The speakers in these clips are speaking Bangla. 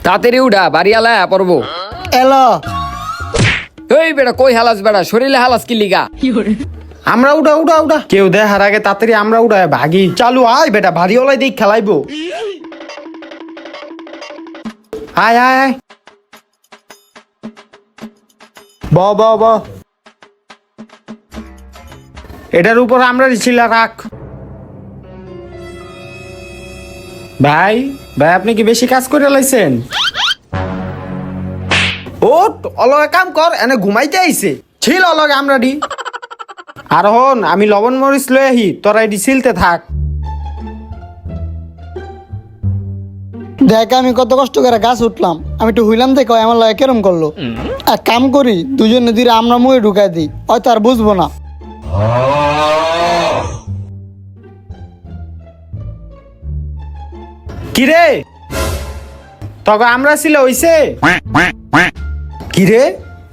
তাড়াতাড়ি উঠা বাড়ি আলা পড়বো। এলো এই বেটা কই হালাস বেটা শরীরে হালাস কি লিগা? আমরা উঠা উঠা উঠা কেউ দেখার আগে তাড়াতাড়ি আমরা উঠায় ভাগি। চালু আয় বেটা ভারী ওলাই দিক খেলাইবো। আয় আয় আয় ব ব ব এটার উপর আমরা ছিলা রাখ। ভাই ভাই আপনি কি বেশি কাজ করে লাইছেন? ও অলগে কাম কর, এনে ঘুমাইতে আইছে ছিল অলগে আমরা ডি। আর হন আমি লবণ মরিচ লই আহি, তোরা এটি ছিলতে থাক। দেখ আমি কত কষ্ট করে গাছ উঠলাম, আমি একটু হইলাম দেখো আমার লাগে কেরম করলো। এক কাম করি দুজনে ধীরে আমরা মুখে ঢুকাই দিই, হয়তো আর বুঝবো না। কিরে তবে আমরা ছিল হইছে কিরে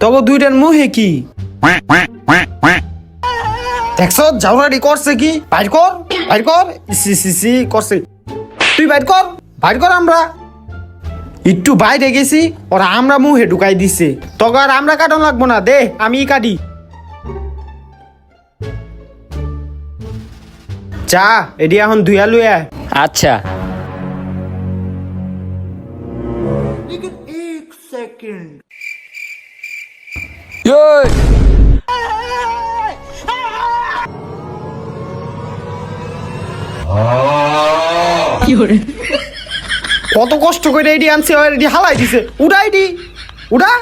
তবে দুইটার মুহে কি দেখছ ঝাউরাডি করছে কি? বাইর কর বাইর কর, সি সি সি করছে। তুই বাইর কর বাইর কর। আমরা একটু বাইরে গেছি ওরা আমরা মুহে ঢুকাই দিছে। তবে আর আমরা কাটন লাগবো না, দে আমি কাটি। চা এডি এখন ধুয়া লুয়া। আচ্ছা এই, কত কষ্ট করে এডি আনছে আর এডি হালাই দিছে। উড়া এডি উড়া।